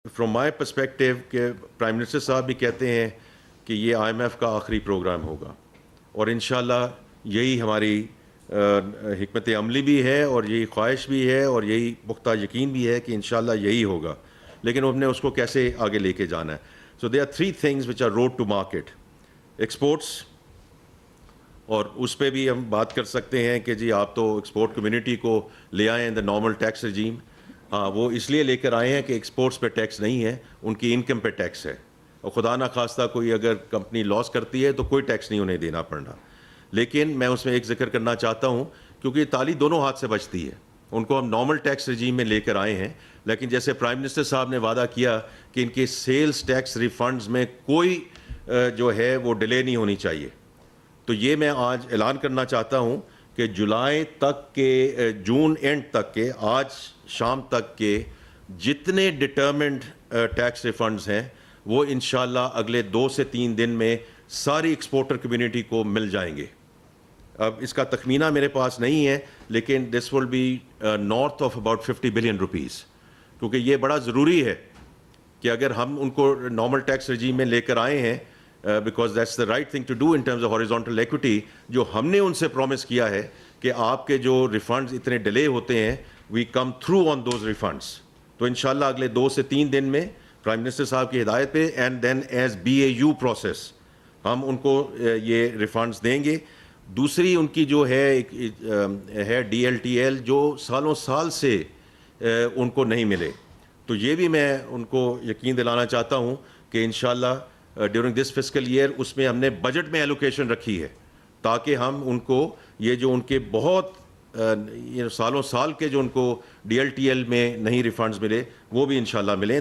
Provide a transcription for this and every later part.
From my perspective کہ prime minister صاحب بھی کہتے ہیں کہ یہ آئی ایم ایف کا آخری پروگرام ہوگا، اور انشاءاللہ یہی ہماری حکمت عملی بھی ہے، اور یہی خواہش بھی ہے، اور یہی پختہ یقین بھی ہے کہ انشاءاللہ یہی ہوگا، لیکن ہم نے اس کو کیسے آگے لے کے جانا ہے. So they are 3 things which are road to market. Exports, اور اس پہ بھی ہم بات کر سکتے ہیں کہ جی آپ تو ایکسپورٹ کمیونٹی کو لے آئے ہیں دا نارمل ٹیکس رجیم. ہاں، وہ اس لیے لے کر آئے ہیں کہ ایکسپورٹس پہ ٹیکس نہیں ہے، ان کی انکم پہ ٹیکس ہے، اور خدا نخواستہ کوئی اگر کمپنی لاس کرتی ہے تو کوئی ٹیکس نہیں انہیں دینا پڑنا. لیکن میں اس میں ایک ذکر کرنا چاہتا ہوں، کیونکہ یہ تالی دونوں ہاتھ سے بچتی ہے. ان کو ہم نارمل ٹیکس رجیم میں لے کر آئے ہیں، لیکن جیسے پرائم منسٹر صاحب نے وعدہ کیا کہ ان کے سیلز ٹیکس ریفنڈز میں کوئی جو ہے وہ ڈیلے نہیں ہونی چاہیے. تو یہ میں آج اعلان کرنا چاہتا ہوں کہ جولائی تک کے، جون اینڈ تک کے، آج شام تک کے جتنے ڈٹرمنڈ ٹیکس ریفنڈز ہیں وہ انشاءاللہ اگلے 2 سے 3 دن میں ساری ایکسپورٹر کمیونٹی کو مل جائیں گے. اب اس کا تخمینہ میرے پاس نہیں ہے، لیکن this will be north of about 50 billion rupees, کیونکہ یہ بڑا ضروری ہے کہ اگر ہم ان کو نارمل ٹیکس رجیم میں لے کر آئے ہیں، because that's the right thing to do in terms of horizontal equity, جو ہم نے ان سے پرومس کیا ہے کہ آپ کے جو ریفنڈز اتنے ڈیلے ہوتے ہیں we come through on those refunds. تو انشاءاللہ اگلے 2 سے 3 دن میں پرائم منسٹر صاحب کی ہدایت پہ and then as BAU process ہم ان کو یہ ریفنڈز دیں گے. دوسری ان کی جو ہے DLTL جو سالوں سال سے ان کو نہیں ملے، تو یہ بھی میں ان کو یقین دلانا چاہتا ہوں کہ انشاءاللہ ڈیورنگ دس فسکل ایئر اس میں ہم نے بجٹ میں ایلوکیشن رکھی ہے، تاکہ ہم ان کو یہ جو ان کے بہت سالوں سال کے جو ان کو DLTL میں نہیں ریفنڈز ملے وہ بھی انشاءاللہ ملیں،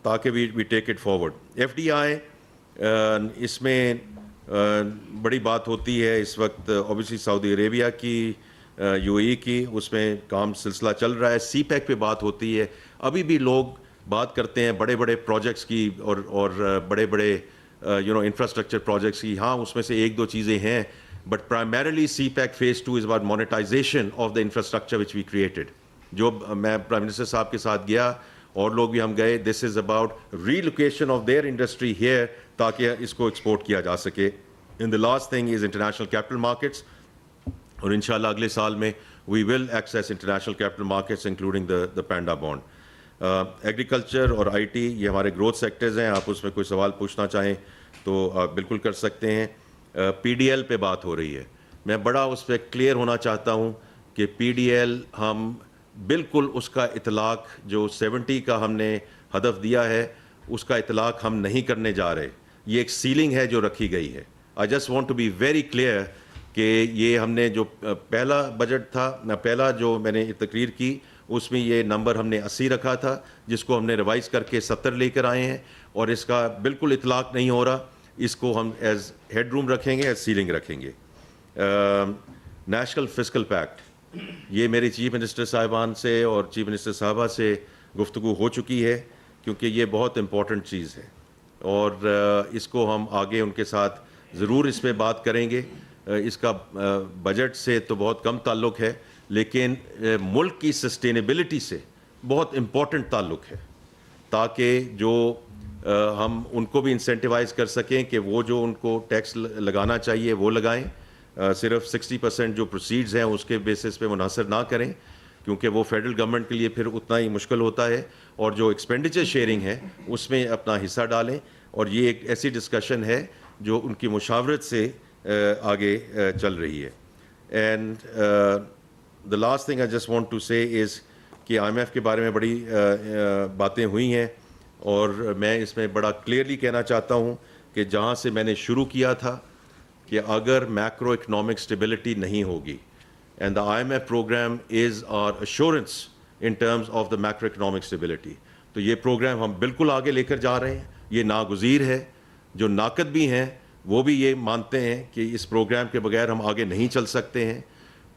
تاکہ وی ٹیک اٹ فارورڈ. FDI اس میں بڑی بات ہوتی ہے اس وقت، اوبیسلی سعودی عربیہ کی، UAE کی، اس میں کام سلسلہ چل رہا ہے. CPEC پہ بات ہوتی ہے. ابھی بھی لوگ بات کرتے ہیں بڑے بڑے پروجیکٹس کی اور بڑے بڑے انفراسٹرکچر پروجیکٹس کی. ہاں، اس میں سے 1-2 چیزیں ہیں، but primarily CPEC Phase 2 is about monetization of the infrastructure which we created. جو میں پرائم منسٹر صاحب کے ساتھ گیا اور لوگ بھی ہم گئے، this is about relocation of their industry here تاکہ اس کو ایکسپورٹ کیا جا سکے. And the last thing is international capital markets, اور انشاءاللہ اگلے سال میں we will access international capital markets including the panda bond. Agriculture اور IT یہ ہمارے گروتھ سیکٹرز ہیں. آپ اس میں کوئی سوال پوچھنا چاہیں تو آپ بالکل کر سکتے ہیں. PDL پہ بات ہو رہی ہے، میں بڑا اس پہ کلیئر ہونا چاہتا ہوں کہ PDL ہم بالکل اس کا اطلاق جو 70 کا ہم نے ہدف دیا ہے اس کا اطلاق ہم نہیں کرنے جا رہے. یہ ایک سیلنگ ہے جو رکھی گئی ہے. I just want to be very clear کہ یہ ہم نے جو پہلا بجٹ تھا، پہلا جو میں نے تقریر کی، اس میں یہ نمبر ہم نے 80 رکھا تھا، جس کو ہم نے ریوائز کر کے 70 لے کر آئے ہیں، اور اس کا بالکل اطلاق نہیں ہو رہا. اس کو ہم ایز ہیڈ روم رکھیں گے، ایز سیلنگ رکھیں گے. نیشنل فسکل پیکٹ، یہ میری چیف منسٹر صاحبان سے اور چیف منسٹر صاحبہ سے گفتگو ہو چکی ہے، کیونکہ یہ بہت امپورٹنٹ چیز ہے، اور اس کو ہم آگے ان کے ساتھ ضرور اس پہ بات کریں گے. اس کا بجٹ سے تو بہت کم تعلق ہے، لیکن ملک کی سسٹینیبلٹی سے بہت امپورٹنٹ تعلق ہے، تاکہ جو ہم ان کو بھی انسینٹیوائز کر سکیں کہ وہ جو ان کو ٹیکس لگانا چاہیے وہ لگائیں. صرف 60% جو پروسیڈز ہیں اس کے بیسس پہ منحصر نہ کریں، کیونکہ وہ فیڈرل گورنمنٹ کے لیے پھر اتنا ہی مشکل ہوتا ہے. اور جو ایکسپینڈیچر شیئرنگ ہے اس میں اپنا حصہ ڈالیں. اور یہ ایک ایسی ڈسکشن ہے جو ان کی مشاورت سے آگے چل رہی ہے. And the last thing I just want to say is کہ IMF کے بارے میں بڑی باتیں ہوئی ہیں، اور میں اس میں بڑا کلیئرلی کہنا چاہتا ہوں کہ جہاں سے میں نے شروع کیا تھا کہ اگر میکرو اکنامک اسٹیبلٹی نہیں ہوگی، and the IMF program is our assurance in terms of the macroeconomic stability, تو یہ پروگرام ہم بالکل آگے لے کر جا رہے ہیں. یہ ناگزیر ہے. جو ناقد بھی ہیں وہ بھی یہ مانتے ہیں کہ اس پروگرام کے بغیر ہم آگے نہیں چل سکتے ہیں.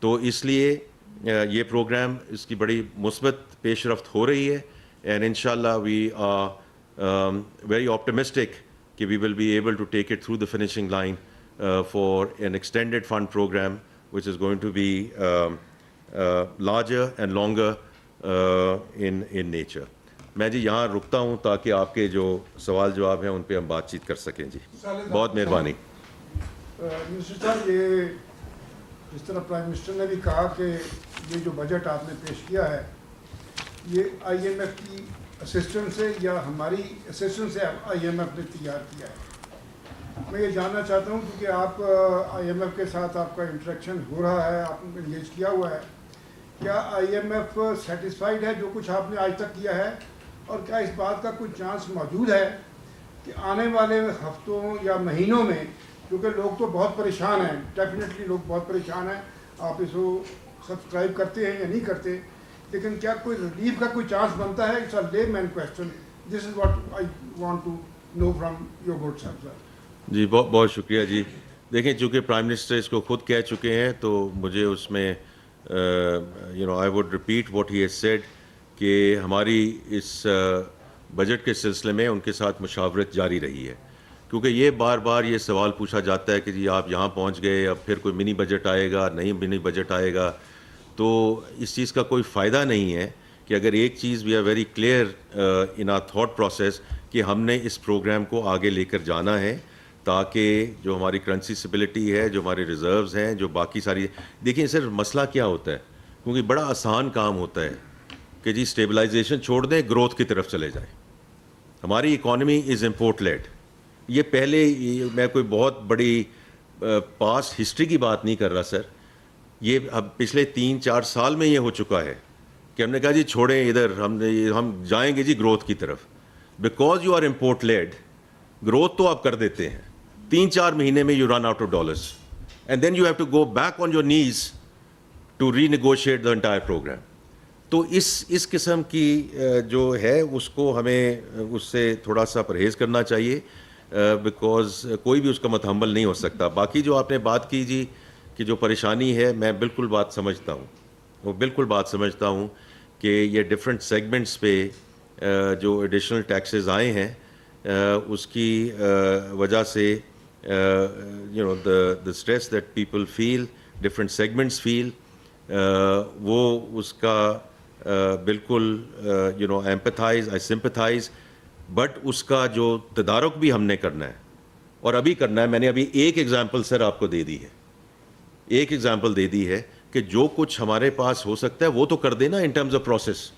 تو اس لیے یہ پروگرام، اس کی بڑی مثبت پیش رفت ہو رہی ہے. اینڈ انشاءاللہ وی آر ویری آپٹمسٹک کہ we will be able to take it through the finishing line for an extended fund programme which is going to be larger and longer in nature. میں جی یہاں رکتا ہوں تاکہ آپ کے جو سوال جواب ہیں ان پہ ہم بات چیت کر سکیں جی. بہت مہربانی. منسٹر صاحب، یہ جس طرح پرائم منسٹر نے بھی کہا کہ یہ جو بجٹ آپ نے پیش کیا ہے یہ آئی ایم ایف کی اسسٹنٹ سے یا ہماری اسسٹنٹ سے آئی ایم ایف نے تیار کیا ہے. میں یہ جاننا چاہتا ہوں کیونکہ آپ آئی ایم ایف کے ساتھ آپ کا انٹریکشن ہو رہا ہے، آپ نے انگیج کیا ہوا ہے. کیا آئی ایم ایف سیٹسفائیڈ ہے جو کچھ آپ نے آج تک کیا ہے، اور کیا اس بات کا کوئی چانس موجود ہے کہ آنے والے ہفتوں یا مہینوں میں، کیونکہ لوگ تو بہت پریشان ہیں، ڈیفینیٹلی لوگ بہت پریشان ہیں، آپ اس کو سبسکرائب کرتے ہیں یا نہیں کرتے، لیکن کیا کوئی ریلیف کا کوئی چانس بنتا ہے؟ It's a layman question. This is what I want to know from your good sir. جی بہت بہت شکریہ جی. دیکھیں چونکہ پرائم منسٹر اس کو خود کہہ چکے ہیں تو مجھے اس میں I would repeat what he has said کہ ہماری اس بجٹ کے سلسلے میں ان کے ساتھ مشاورت جاری رہی ہے. کیونکہ یہ بار بار یہ سوال پوچھا جاتا ہے کہ جی آپ یہاں پہنچ گئے، اب پھر کوئی منی بجٹ آئے گا، نہیں منی بجٹ آئے گا. تو اس چیز کا کوئی فائدہ نہیں ہے کہ اگر ایک چیز we are very clear in our thought process کہ ہم نے اس پروگرام کو آگے لے کر جانا ہے تاکہ جو ہماری کرنسی اسٹیبلٹی ہے، جو ہمارے ریزروز ہیں، جو باقی ساری. دیکھیں سر مسئلہ کیا ہوتا ہے، کیونکہ بڑا آسان کام ہوتا ہے کہ جی اسٹیبلائزیشن چھوڑ دیں، گروتھ کی طرف چلے جائیں. ہماری اکانومی از امپورٹ لیڈ. یہ پہلے میں کوئی بہت بڑی پاسٹ ہسٹری کی بات نہیں کر رہا سر، یہ اب پچھلے 3-4 سال میں یہ ہو چکا ہے کہ ہم نے کہا جی چھوڑیں ادھر، ہم جائیں گے جی گروتھ کی طرف. Because you are import led, growth تو آپ کر دیتے ہیں 3-4 مہینے میں you run out of dollars and then you have to go back on your knees to renegotiate the entire programme. تو اس قسم کی جو ہے اس کو ہمیں اس سے تھوڑا سا پرہیز کرنا چاہیے، بیکاز کوئی بھی اس کا متحمل نہیں ہو سکتا. باقی جو آپ نے بات کی جی کہ جو پریشانی ہے، میں بالکل بات سمجھتا ہوں، وہ بالکل بات سمجھتا ہوں کہ یہ ڈفرینٹ سیگمنٹس پہ جو ایڈیشنل ٹیکسز آئے ہیں اس کی وجہ سے the stress that people feel, different segments feel, وہ اس کا بالکل empathize, I sympathize, بٹ اس کا جو تدارک بھی ہم نے کرنا ہے اور ابھی کرنا ہے. میں نے ابھی ایک ایگزامپل سر آپ کو دے دی ہے، کہ جو کچھ ہمارے پاس ہو سکتا ہے وہ تو کر دینا ان ٹرمز آف پروسیس.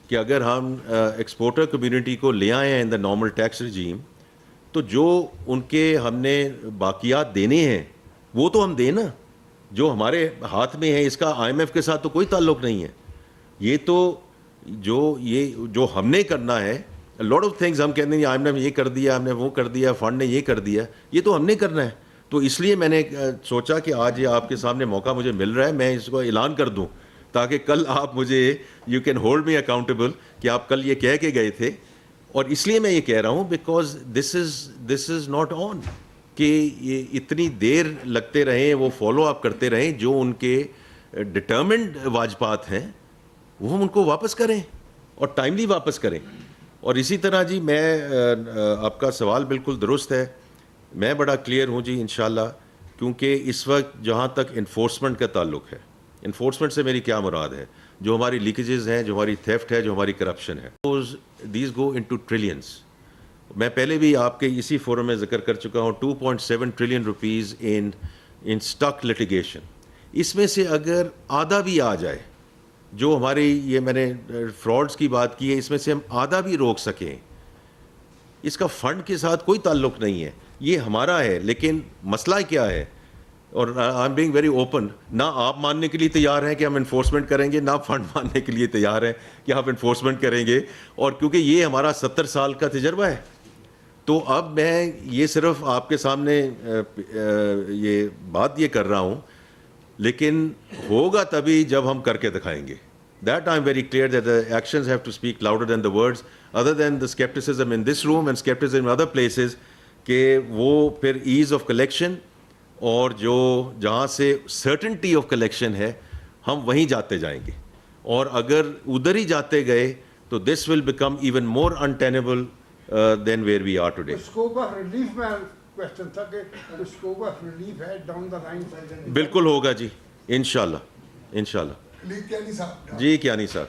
کہ اگر ہم ایکسپورٹر کمیونٹی کو لے آئے ہیں ان دا نارمل ٹیکس رجیم، تو جو ان کے ہم نے باقیات دینے ہیں وہ تو ہم دیں نا، جو ہمارے ہاتھ میں ہے. اس کا آئی ایم ایف کے ساتھ تو کوئی تعلق نہیں ہے. یہ تو جو ہم نے کرنا ہے، لاٹ آف تھنگز ہم کہتے ہیں آئی ایم ایف یہ کر دیا، ہم نے وہ کر دیا، فنڈ نے یہ کر دیا، یہ تو ہم نے کرنا ہے. تو اس لیے میں نے سوچا کہ آج یہ آپ کے سامنے موقع مجھے مل رہا ہے، میں اس کو اعلان کر دوں تاکہ کل آپ مجھے you can hold me accountable کہ آپ کل یہ کہہ کے گئے تھے. اور اس لیے میں یہ کہہ رہا ہوں because this is not on کہ یہ اتنی دیر لگتے رہیں، وہ فالو اپ کرتے رہیں. جو ان کے ڈٹرمنڈ واجبات ہیں وہ ہم ان کو واپس کریں اور ٹائملی واپس کریں. اور اسی طرح جی میں آپ کا سوال بالکل درست ہے، میں بڑا کلیئر ہوں جی انشاءاللہ. کیونکہ اس وقت جہاں تک انفورسمنٹ کا تعلق ہے، انفورسمنٹ سے میری کیا مراد ہے، جو ہماری لیکیجز ہیں، جو ہماری تھیفٹ ہے، جو ہماری کرپشن ہے، دیز گو انٹو ٹریلینس. میں پہلے بھی آپ کے اسی فورم میں ذکر کر چکا ہوں 2.7 trillion rupees in stock litigation. اس میں سے اگر آدھا بھی آ جائے، جو ہماری یہ میں نے فراڈز کی بات کی ہے، اس میں سے ہم آدھا بھی روک سکیں، اس کا فنڈ کے ساتھ کوئی تعلق نہیں ہے، یہ ہمارا ہے. لیکن مسئلہ کیا ہے، اور I am being very open, نہ آپ ماننے کے لیے تیار ہیں کہ ہم انفورسمنٹ کریں گے، نہ فنڈ ماننے کے لیے تیار ہیں کہ آپ انفورسمنٹ کریں گے. اور کیونکہ یہ ہمارا 70 سال کا تجربہ ہے، تو اب میں یہ صرف آپ کے سامنے یہ بات یہ کر رہا ہوں، لیکن ہوگا تبھی جب ہم کر کے دکھائیں گے. That I'm very clear that the actions have to speak louder than the words, other than the skepticism in this room and skepticism in other places, کہ وہ پھر ease of collection اور جو جہاں سے certainty of collection ہے ہم وہیں جاتے جائیں گے. اور اگر ادھر ہی جاتے گئے تو this will become even more untenable than where we are today. Scope of relief میں question تھا کہ scope of relief ہے down the line. بالکل ہوگا جی انشاءاللہ. جی کیانی صاحب. جی کیانی صاحب.